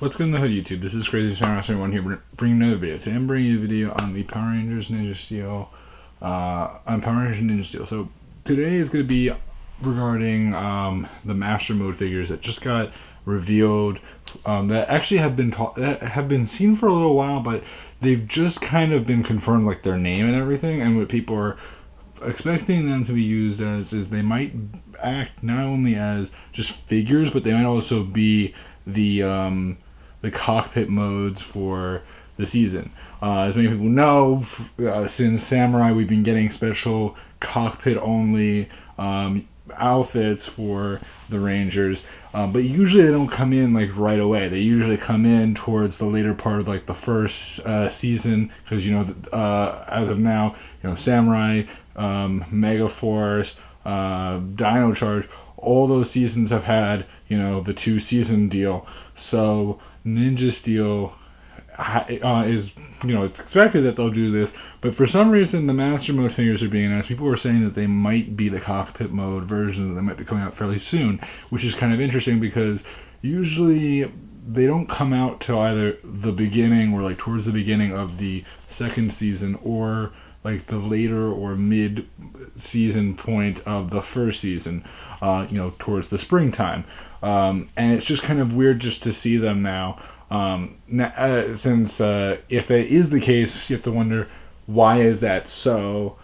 What's good in the hood, YouTube? This is Crazy Samurai 1 here, bringing another video. Today I'm bringing you a video on the Power Rangers Ninja Steel, on Power Rangers Ninja Steel. So today is going to be regarding the Master Mode figures that just got revealed, that actually have been seen for a little while, but they've just kind of been confirmed, like their name and everything, and what people are expecting them to be used as is they might act not only as just figures, but they might also be the cockpit modes for the season. As many people know, since Samurai, we've been getting special cockpit only outfits for the Rangers, but usually they don't come in like right away. They usually come in towards the later part of like the first season, because as of now, Samurai, Mega Force, Dino Charge, all those seasons have had the 2-season deal. So Ninja Steel is, it's expected that they'll do this, but for some reason the Master Mode figures are being announced. People were saying that they might be the cockpit mode version, that might be coming out fairly soon, which is kind of interesting because usually they don't come out till either the beginning or like towards the beginning of the second season, or like the later or mid season point of the first season, towards the springtime. And it's just kind of weird just to see them now. Since if it is the case, you have to wonder, why is that so?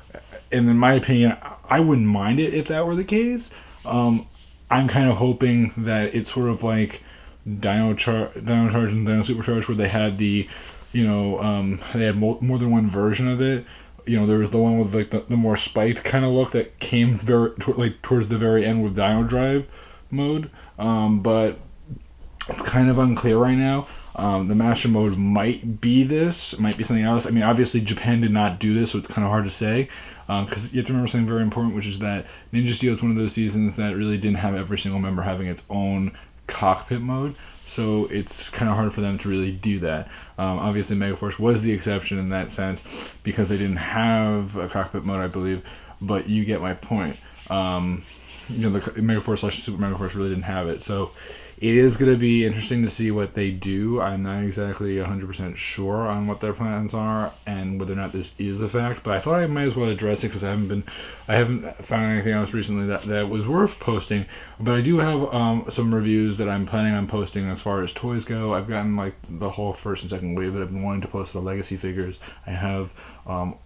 And in my opinion, I wouldn't mind it if that were the case. I'm kind of hoping that it's sort of like Dino Charge and Dino Supercharge, where they had they had more than one version of it. There was the one with like the more spiked kind of look that came towards the very end with Dino Drive mode, but it's kind of unclear right now. The Master Mode might be something else. I mean, obviously Japan did not do this, so it's kind of hard to say, because you have to remember something very important, which is that Ninja Steel is one of those seasons that really didn't have every single member having its own cockpit mode, so it's kind of hard for them to really do that. Obviously Megaforce was the exception in that sense, because they didn't have a cockpit mode, I believe, but you get my point. The Megaforce / Super Megaforce really didn't have it, so it is going to be interesting to see what they do. I'm not exactly 100% sure on what their plans are and whether or not this is a fact, but I thought I might as well address it because I haven't found anything else recently that was worth posting. But I do have some reviews that I'm planning on posting as far as toys go. I've gotten like the whole first and second wave that I've been wanting to post, the legacy figures. I have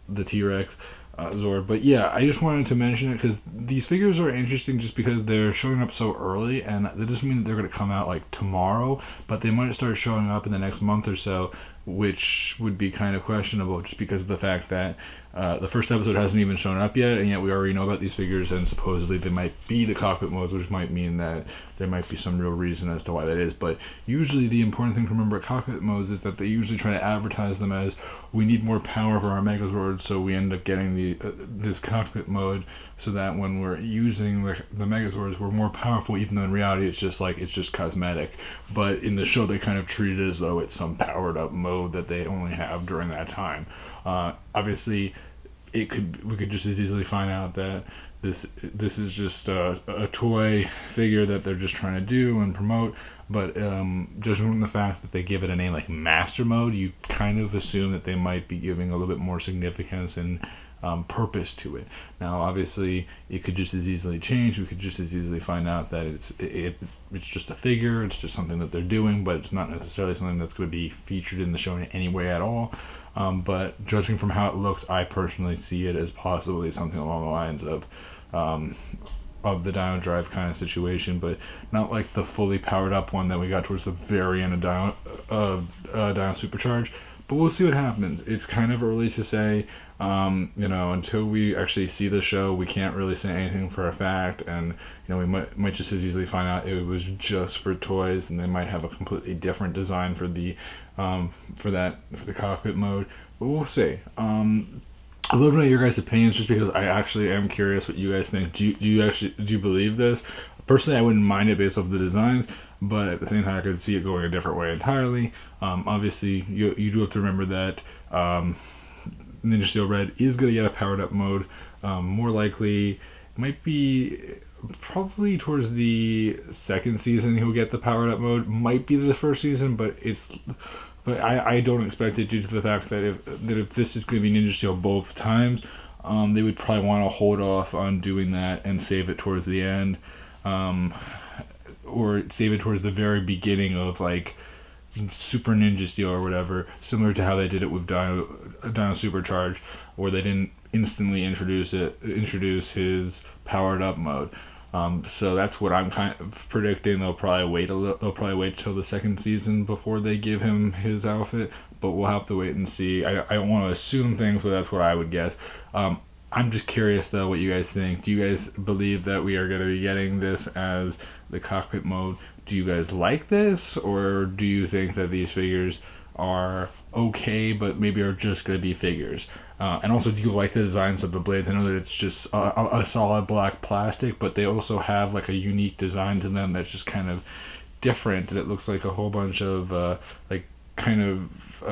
the T-Rex, Zord, but yeah, I just wanted to mention it because these figures are interesting just because they're showing up so early, and that doesn't mean that they're going to come out like tomorrow, but they might start showing up in the next month or so, which would be kind of questionable just because of the fact that the first episode hasn't even shown up yet, and yet we already know about these figures, and supposedly they might be the cockpit modes, which might mean that there might be some real reason as to why that is. But usually the important thing to remember at cockpit modes is that they usually try to advertise them as, we need more power for our Megazords, so we end up getting this cockpit mode, so that when we're using the Megazords, we're more powerful, even though in reality it's just cosmetic. But in the show they kind of treat it as though it's some powered up mode that they only have during that time. Obviously, we could just as easily find out that this is just a toy figure that they're just trying to do and promote. But judging from the fact that they give it a name like Master Mode, you kind of assume that they might be giving a little bit more significance and purpose to it. Now, obviously, it could just as easily change. We could just as easily find out that it's just a figure. It's just something that they're doing, but it's not necessarily something that's going to be featured in the show in any way at all. But judging from how it looks, I personally see it as possibly something along the lines of the Dino Drive kind of situation, but not like the fully powered up one that we got towards the very end of Dino Supercharge. But we'll see what happens. It's kind of early to say. Until we actually see the show, we can't really say anything for a fact, and we might just as easily find out it was just for toys, and they might have a completely different design for the cockpit mode. But we'll see. I'd love to know your guys' opinions, just because I actually am curious what you guys think. Do you believe this? Personally, I wouldn't mind it based off the designs, but at the same time, I could see it going a different way entirely. Obviously, you do have to remember that Ninja Steel Red is going to get a powered up mode. More likely, might be probably towards the second season he'll get the powered up mode. Might be the first season, but I don't expect it due to the fact that if this is going to be Ninja Steel both times, they would probably want to hold off on doing that and save it towards the end, or save it towards the very beginning of like Super Ninja Steel or whatever, similar to how they did it with Dino Supercharge, where they didn't instantly introduce his powered up mode. So that's what I'm kind of predicting. They'll probably wait till the second season before they give him his outfit, but we'll have to wait and see. I don't want to assume things, but that's what I would guess. I'm just curious though what you guys think. Do you guys believe that we are going to be getting this as the cockpit mode? Do you guys like this, or do you think that these figures are okay but maybe are just going to be figures? And also, do you like the designs of the blades? I know that it's just a solid black plastic, but they also have like a unique design to them that's just kind of different. That looks like a whole bunch of like kind of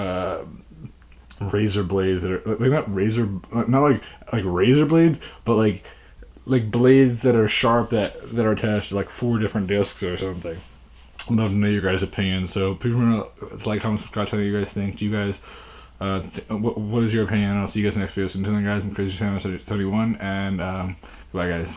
razor blades that are like not like razor blades, but like blades that are sharp that are attached to like 4 different discs or something. I'd love to know your guys' opinions. So please remember to like, comment, subscribe, tell me what you guys think. Do you guys what is your opinion? I'll see you guys next video. So until then, guys, I'm Crazy Sam 71, and goodbye, guys.